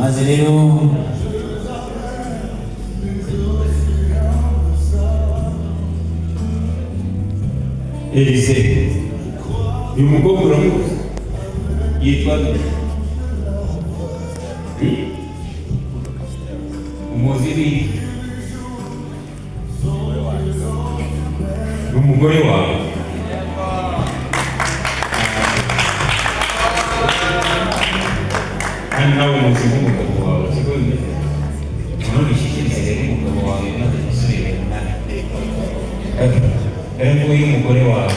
maze rero Elise uyu mukobwa uramuzi yitwa umuziri umugore wawe kandi nawe umuzi nk'umugabo wawe siko bimeze none ishikirize rero umugabo wawe maze gusubira rero nguyu umugore wawe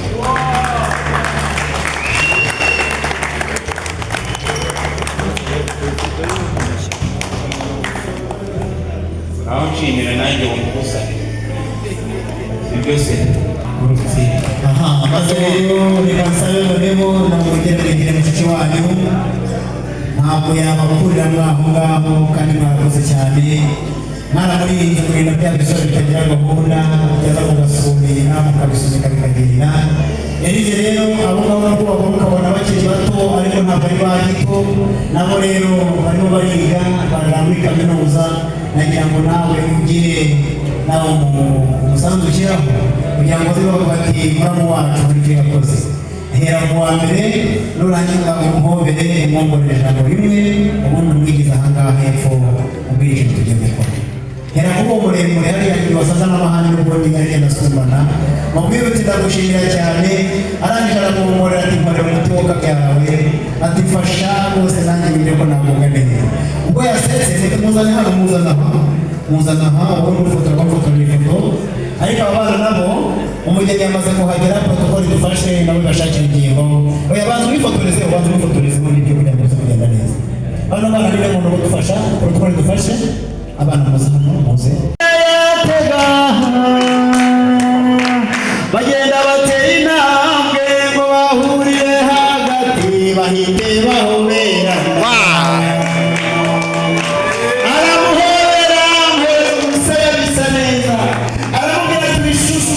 aho nshimira nanjye umukusanya si byose maze rero reka nsabe noneho namugere mushiki wanyu ntabwo yabakurira mwaho ngaho kandi mwakoze cyane mwaramurinze kurinda bya bisoro bitagira gahunda byaza kugasumira mukabisunika bikagirira Elize rero abo ngabo nabwo bakabona bakiri bato ariko ntabwo ari bagito nabo rero barimo bariga barara muri kaminuza nagira ngo nawe ugire nawe umusanzu ushyiraho kugira ngo zibaho bati muramu wacu buri cyo yakoze hera mu wa mbere nurangiza umuhobere mwongorere ijambo rimwe ubundi umwigize ahangaha hepfo ubwira ikintu tugiye gukora hera kuko muremure hariya ntibasaza n'amahane n'ubundi agenda asumbana mubwire uti ndagushimira cyane arangije aramuhumurira ati nkorera umuti w'akabyarawe ati mfasha rwose nanjye mbere ko navuga neza ubwo yasetse reka muzane hano muzana aha ubundi ufotora bamufotorera ifoto ariko aba bana nabo umugeni yamaze kuhagera protokoli dufashe nabo bashakira ingingo oya banza wifotoreze ubundi ibyo kugira ngo bize kugenda neza bano bana ni umuntu udufasha protokoli dufashe abana muze hano muze bagenda batera intambwe ngo bahurire hagati bahite bahobera aramuhobera mwese umusaya bisa neza aramubwira ati bishushu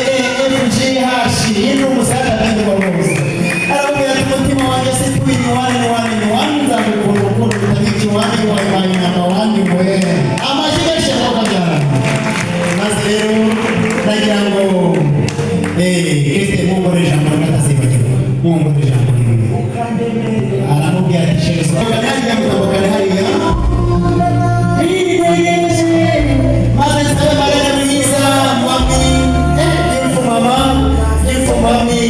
ABCDEFGH yindi umusaya atangirwa bose aramubwira ati umutima wanjye si twini wani nzagukunda urukundo rutabiki wani wayibaye nyama wani mwe amashyi menshi yakabyara maze rero nagira ngo Kristo mwongore ijambo n'akazibagirwa mwongore ijambo rimwe aramubwira ati shesu kanajya mutambukane hariya maze nsabe marene mwiza mwami imfu mami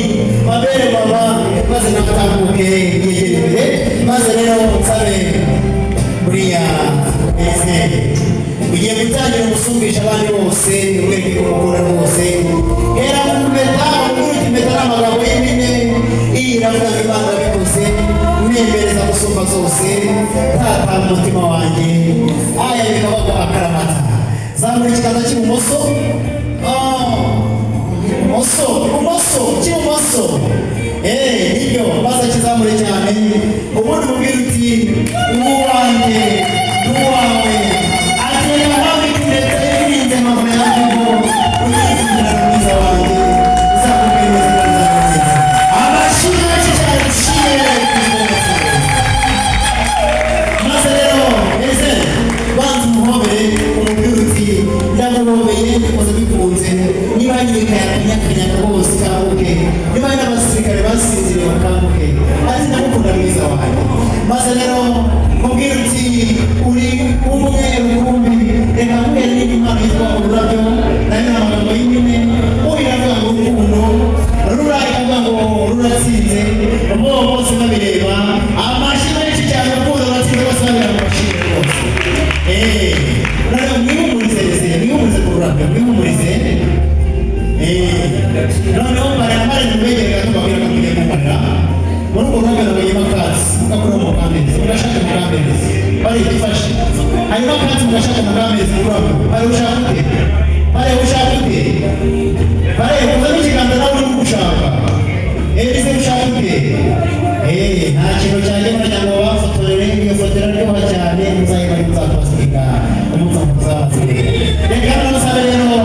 mabere mama maze natambuke yegere imbere maze rero nsabe buriya ugiye gutangira umusumbisha abandi bose urwego rw'umukuru rwose hera mu mpeta uguruka impeta n'amagambo y'impine iyi iravuga ngo Imana bikoze nembereza gusumba zose tata umutima wanjye aya bikabaga akaramata zamura ikiganza cy'ibumoso cy'ibumoso nibyo maze kizamure cyane ubundi mubwira uti uwanjye n'uwawe agenda nawe ndetse yirinze amaguru yanjye ngo uyizindira mwiza wanjye uzakubwira neza amashyi menshi cyane dushire maze rero ese banza umuhobere umubwira uti ndamuhobeye bikoze bikunze niba yirika yakanyakanyaga bose kanguke niba ari n'abasirikare basinziriye bakanguke ati ndamukunda mwiza wanjye maze rero mubwira uti uri umwe rukumbi reka mubwira n'indi mpano yitwa ururabyo nayo ni amagambo y'impine iravuga ngo urukundo ruravuga ngo ruratsinze bose babireba amashyi menshi cyane urukundo ruratsinze bose babireba mu mashini rwose mwihumurize ku rurabyo mwihumurize noneho maremare ntibegere gato babwira ko tugiye kumarira muri urwo rurabyo nabonyemo akatsi mugakuraho mukambezi mugashaka mukambezi bari igifashe hanyuma akatsi mugashaka mukambezi kurabyo bari ushaka ute bari kuzamo ikiganza nawe uri gushaka ese ushaka ute nta kintu cyanjye murajya ngo bafotorere iyo foto iraryoha cyane muzayibari muzakubasirika umunsi muzabasirika reka n'umusare rero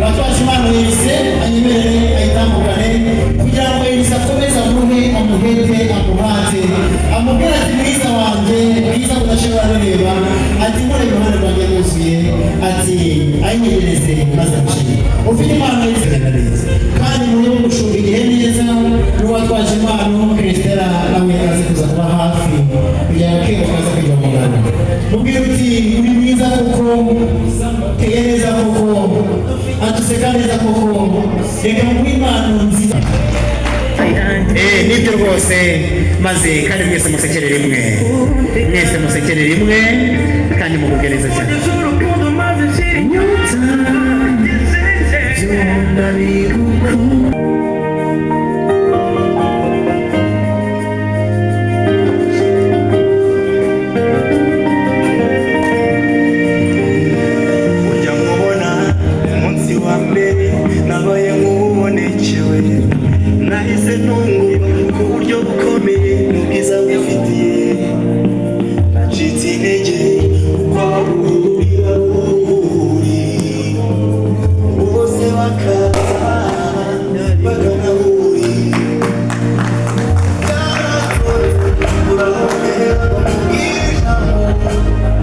batwaje impano yise anyemerere ayitambukane kugira ngo yise akomeze amuhe amuhete amuhate amubwira ati mwiza wanjye mwiza amashuri arareba ati nkore iruhande rwanjye rwuzuye ati ayinyegereze maze amushimire ufite impano y'izigenda neza kandi muri wo gushunga igihe neza n'uwatwaje impano Christella nawe azi kuza kuba hafi kugira ngo akaza kujya mu ngano mubwira uti uri mwiza kuko teye neza kuko atuseka neza kuko reka muguhe impano nziza nibyo rwose maze kandi mwese musekere rimwe mwese musekere rimwe kandi mugubwe neza cyane ujya mubona umunsi wa mbere nabaye nk'ubonekewe nahise ntungurwa ku buryo bukomeye n'ubwiza bwifitiye nacitse intege uko abaguhurira buhuri bose bakaza bakanahuri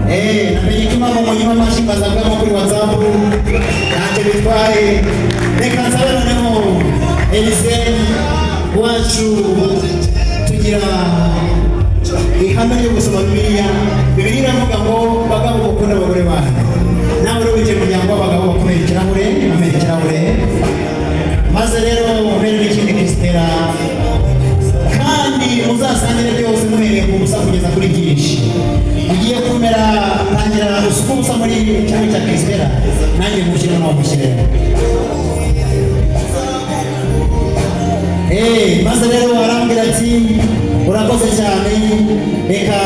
namenye ko impamvu munyuma amashyi mbazabwamo kuri WhatsApp ntacyo bitwaye reka nsabe noneho Elise wacu tugira ihame ryo gusoma Bibiliya iravuga ngo bagabo mukunda abagore banyu nawe rero wicaye mu muryango w'abagabo bakomeye ikirahure maze rero mbere n'ikindi Christella kandi muzasangire byose muhereye ku busa kugeza kuri byinshi ugiye kumera ntangira usuka ubusa muri cyane cya Christella nanjye gushyira no gushyiremo maze rero arambwira ati urakoze cyane reka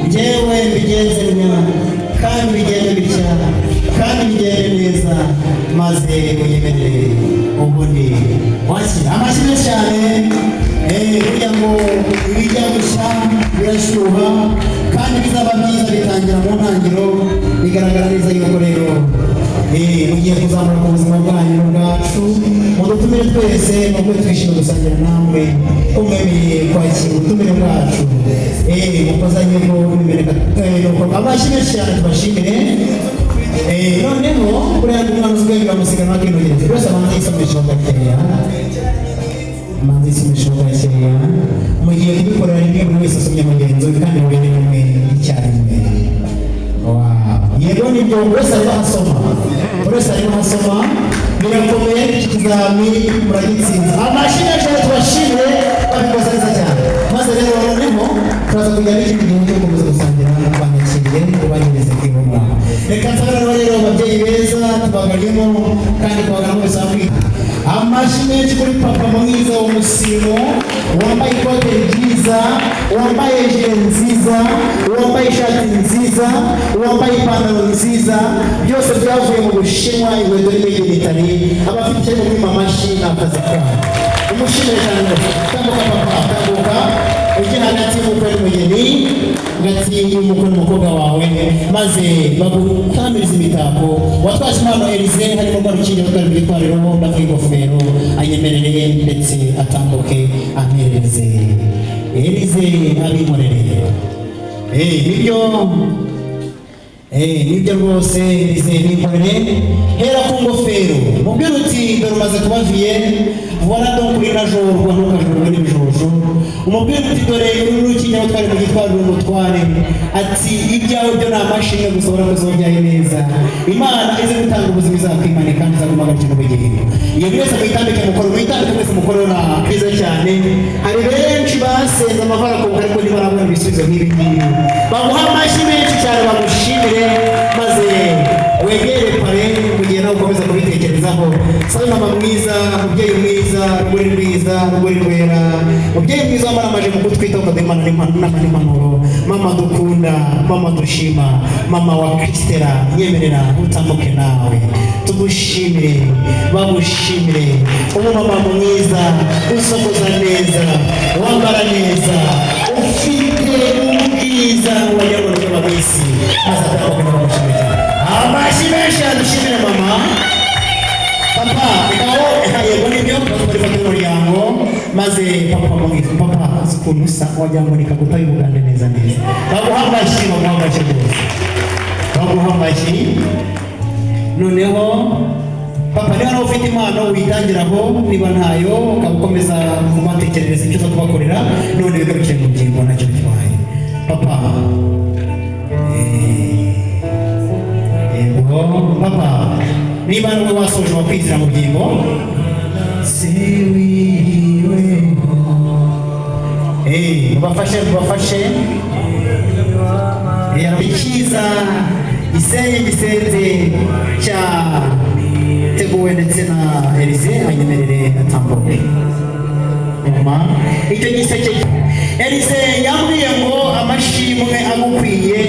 njyewe mbigenze nya kandi bigende bitya kandi bigende neza maze unyemerere ubundi wakira amashyi menshi cyane kugira ngo ibijya gushya birashyuha kandi bizaba byiza bitangira mu ntangiriro bigaragara neza yuko rero mugiye kuzamura ku buzima bwanyu n'ubwacu mudutumire twese nubwo twishimiye gusangira namwe umwemeye kwakira ubutumire bwacu mukozanye ngo bimereka amashyi menshi cyane tubashimire noneho buriya umwana uzwiho biramusiga ntakinogeze bose abanza yisomesha gakeya amaze yisomesha gakeya mugiye kubikorera rimwe buri wese asomye mugenzi we kandi mubene rimwe icyarimwe yego nibyo wese arimo asoma birakomeye iki kizami muragitsinze amashyi menshi tubashimire babikoze neza cyane maze rero noneho turaza kujya n'ikindi gihe cyo gukomeza gusangira banyakiriye ubanyereze kwibona reka nsabira rero ababyeyi beza tubagarimo kandi tubagaramo bisanzwe amashyi menshi kuri papa mwiza w'umusimo wambaye ikote ryiza wambaye jire nziza wambaye ishati nziza wambaye ipantaro nziza byose byavuye mu Bushinwa inkweto n'imigeni itari abafite mu kwima amashyi n'akazi kabo umushimire cyane tambuka papa tambuka ujye hagati y'umukwe n'umugeni hagati y'umukwe n'umukobwa wawe maze bagutamiriza imitako watwaje impano Elise harimo rwarukinyo rwari rwitwariro ndafite ingofero anyemerere ndetse atambuke ampereze Elise abimurereye nibyo rwose Elise bimurere hera ku ngofero mubwira uti dore umaze kuba viye voilà donc uri najorwa ntukajorwa n'ibijojo umubwira uti dore urukinyo twari mu gitwariro umutware ati ibyawe byo ni amashimwe gusa urakuzongera neza Imana ize gutanga ubuzima izakwimane kandi izagumagarikira ubugingo iyo buri wese muyitambike mukoro mwese mukoro na bwiza cyane hari benshi basenze amavarakuka ariko ntibarabona ibisubizo nk'ibi ngibi baguha amashyi menshi cyane bagushimire maze wegere pare kugira nawe ukomeza kubitekerezaho sabe mama mwiza mubyeyi mwiza rugori rwiza rugori rwera mubyeyi mwiza wamara amaje mu kutwita ukademana n'impanuro mama dukunda mama dushima mama wa Christella nyemerera utambuke nawe tugushimire bagushimire umumama mwiza usokoza neza wambara neza ufite ubwiza wanyabona by'amabisi maze atambuke n'abamushimire amashyi menshi yadushimire mama papa ikaho yego nibyo bari bafite umuryango maze papa amaso ukuntu usa wajya murika kutabibugande neza neza. Baguha amashyi rwose, baguha amashyi. Noneho papa niba ufite impano witangiraho, niba ntayo ukabukomeza kubatekerereza icyo uza kubakorera, none bigarukire mu byingo nacyo bitwaye. Papa papa niba wowe wasoje wakwizira mu byingo mubafashe icyiza Gisenyi gisenze cya teguwe ndetse na Elise anyemerere atambuke. Icyo giseke Elise yambwiye ngo amashimwe agukwiye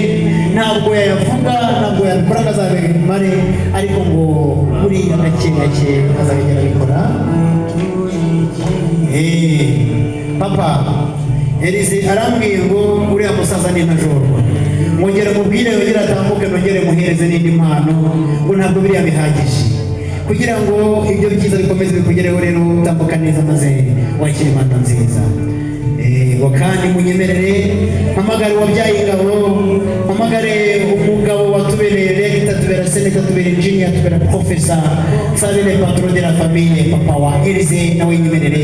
ntabwo yayavuga, ntabwo yabikora akazabimare, ariko ngo buriya gake gake azabigera abikora. Papa Elise arambwiye ngo uriya musaza ni ntajorwa, mwongere mubwire yongere atambuke, nongere muhereze n'indi mpano, ngo ntabwo biriya bihagije kugira ngo ibyo byiza bikomeze bikugereho. Rero utambuka neza maze wakira impano nziza. Ngo kandi munyemerere mpamagare wabyaye ingabo, mpamagare umugabo watubereye regita, tubera seneta, tubera engineer, tubera professor, sabine patron de la famille, papa wa Elise nawe nyemerere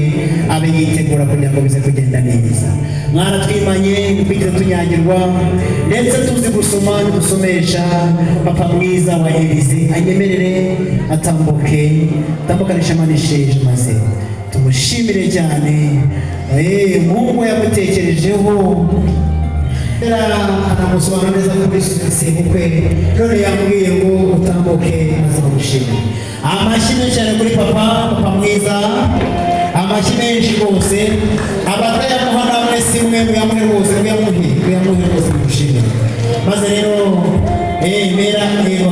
abe yitegura kugira ngo bize kugenda neza. Mwana twimanye twigire tunyagirwa ndetse tuzi gusoma no gusomesha. Papa mwiza wa Elise anyemerere atambuke, atambukanisha manisheje maze tumushimire cyane. Mungu yamutekerejeho anamusobanura neza kuri sebukwe, none yambwiye ngo utambuke maze bamushimire. Amashyi menshi cyane kuri papa mwiza, amashyi menshi rwose. Abatayamuha namwe simwe muyamuhe rwose, muyamuhe rwose mushimire. Maze rero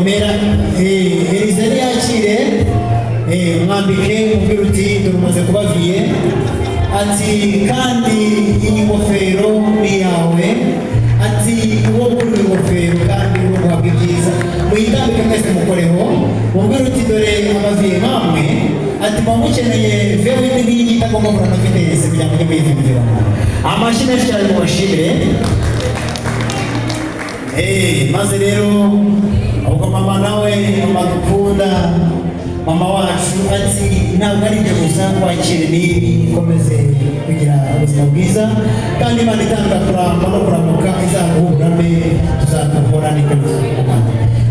mera Elise yakire, mwambike mubwira uti dore umaze kubaviye, ati kandi iyi ngofero ni yawe, ati uwo muri ingofero kandi uwo guhabwa ibyiza, muyitambike mwese mukoreho, mubwira uti dore abaviye mamwe, ati mukeneye vewe n'ibindi itagomba kurana fitness kugira ngo muyivimvira. Amashyi menshi cyane mubashimire. Maze rero ubwo mama nawe mama dukunda, mama wacu ati ntabwo ari ibyo gusa, kwakira n'ibi ukomeze kugira ubuzima bwiza, kandi Imana itanga kuramba no kuramuka izaguhurame, tuzaguhora niko bivuga.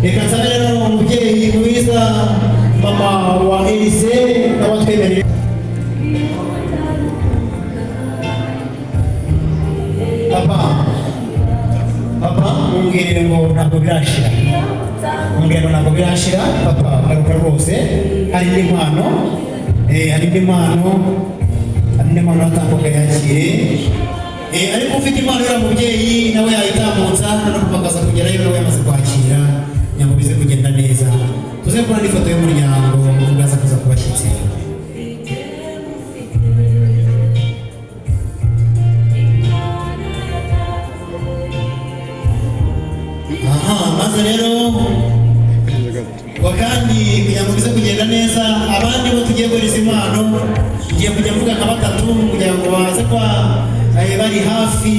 Reka nsabe rero umubyeyi mwiza mama wa Elise n'abatwemerera. Papa mumbwirire ngo ntabwo birashira, mumbwirire ngo ntabwo birashira. Papa garuka rwose, hari indi mpano, hari indi mpano atambuka yakire. Ariko ufite impano y'uwo mubyeyi nawe yayitambutsa, no bakaza kugerayo nawe yamaze kwakira, nyambo bize kugenda neza. Tuze kubona n'ifoto y'umuryango ugaza kuza kubashyitsi. Maze rero wakandi kugira ngo bize kugenda neza, abandi bo tugiye guhereza impano, tugiye kujya mvuga nka batatu kugira ngo baze kwa bari hafi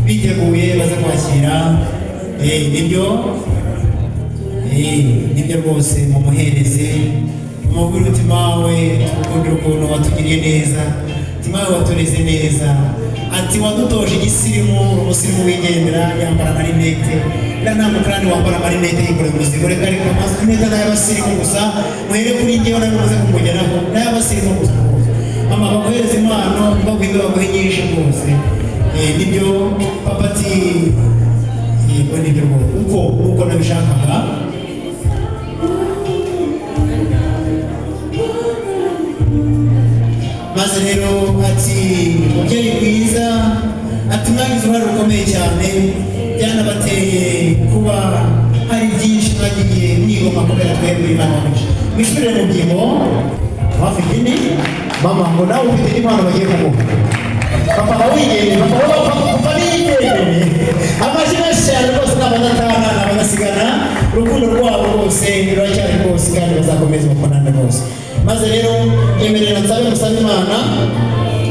biteguye baze kwakira. Nibyo rwose mumuhereze, umubwire umutima wawe tukukundira ukuntu watugiriye neza, umutima wawe watureze neza, ati wadutoje igisirimu, umusirimu wigendera yambara amarinete, nta mukarani wambara amarinete yikoreye umuzigo. Reka ariko amarinete n'ay'abasirimu gusa, muhere kuri njyewe nawe muze kumugeraho, n'ay'abasirimu gusa. Mama baguhereza impano, baguhe nyinshi rwose. Nibyo papa ati yego nibyo uko nabishakaga. Maze rero ati mubyeyi mwiza, ati mwagize uruhare rukomeye cyane, byanabateye kuba hari byinshi mwagiye mwigomba kubera twebwe Imana yacu. Mwisubire mu byimbo bafite indi mama ngo nawe ufite impano bagiye kumuha. Papa bawigende, papa niyigende. Amashyi menshi cyane rwose n'abadatana n'abadasigana, urukundo rwabo rwose ruracyari rwose kandi bazakomeza bakorana rwose. Maze rero yemerera nsabe musabe Imana,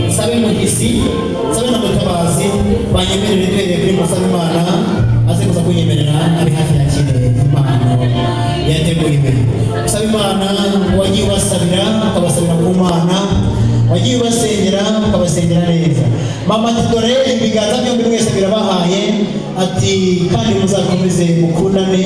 nsabe Muhisi, nsabe na Mutabazi. banyemerere twere kuri musaba Imana aze kuza kunyemerera ari hafi ya kire impano yateguriwe. Musaba Imana wagiye ubasabira ukabasabira ku Mana, wagiye ubasengera ukabasengera neza. Mama ati dore ibiganza byombi mwese birabahaye, ati kandi muzakomeze mukundane,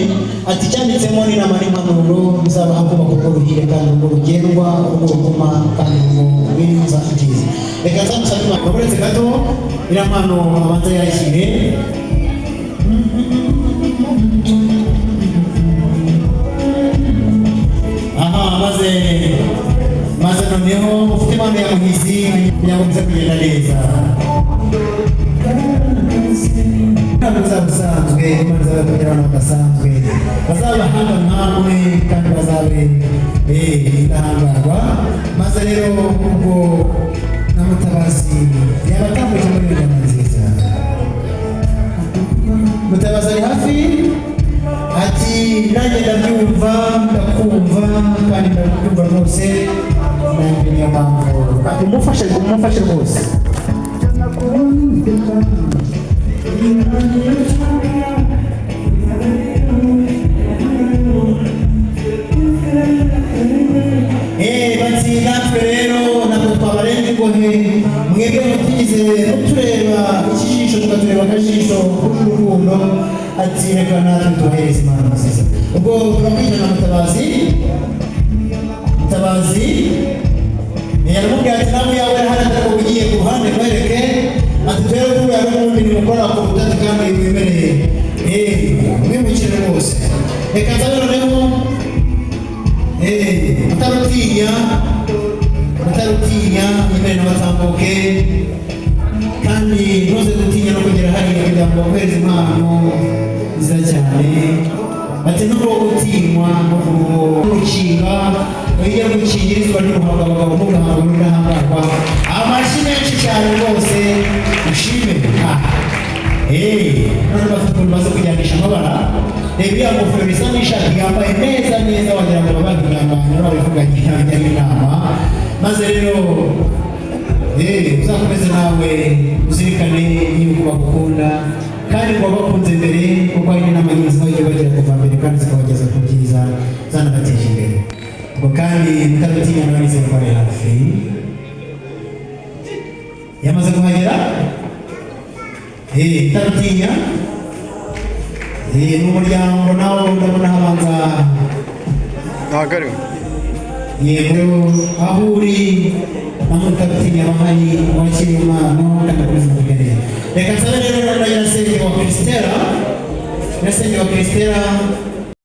ati cyanditsemo n'inama n'impanuro muzabaha kuba kuko ruhire kandi ngo rugendwa urwo rukuma kandi ngo rwiza ibyiza. Reka nzamusaba Imana uretse gato iriya mpano abanza yakire. Aha maze noneho ufite impano ya muhizi kugira ngo bize kugenda neza. Ntabwo uzabusanzwe Imana izabe kugira abantu badasanzwe bazabahanga nkamwe kandi bazabe indahangarwa. Maze rero ubwo na Mutabazi yabatambuje muri iyo njyana nziza. Mutabazi ari hafi ati nanjye ndabyumva ndakumva kandi ndabyumva rwose, nanjye niyo mpamvu ati umufashe rwose. Bati natwe rero ntabwo twabarenga ingohe, mwebwe mutize mutureba ikijisho tukatureba akajisho k'urukundo, ati reka natwe tubahereze impano nziza. Ubwo turakwinjira na Mutabazi yaramubwira ati nawe yawe hano atako ugiye ku ruhande rwereke, ati twere kuba yari umuntu nimukora ku butati kandi wimereye mwimukire rwose. Reka nzabe noneho mutarutinya nyemere n'abatambuke kandi ntuze gutinya no kugera hariya kugira ngo baguhereze impano nziza cyane. Ati n'ubwo gutinywa n'urukinga iyo gukingirizwa n'uruhaga abagabo mugahabwa n'udahangarwa. Amashyi menshi cyane rwose ushime. None bafite ukuntu baza kujyanisha amabara. Reba iriya ngofero isa n'ishati yambaye neza wagira ngo babagiranganya babivuganye ajyanye inama. Maze rero uzakomeze nawe uzirikane yuko bagukunda kandi ngo bakunze mbere kuko hari n'inama nyinshi bagiye bagira kuva mbere kandi zikabageza ku byiza zanabateje imbere. Ubwo kandi mutarutinya nawe nizeye ko ari hafi yamaze kuhagera. Mutarutinya n'umuryango nawe ndabona habanza ntagariwe yego aho uri na mutarutinya bahari wakiriye impano kandi akomeza kugerera. Reka nsabe rero na Nyirasenge wa Kristera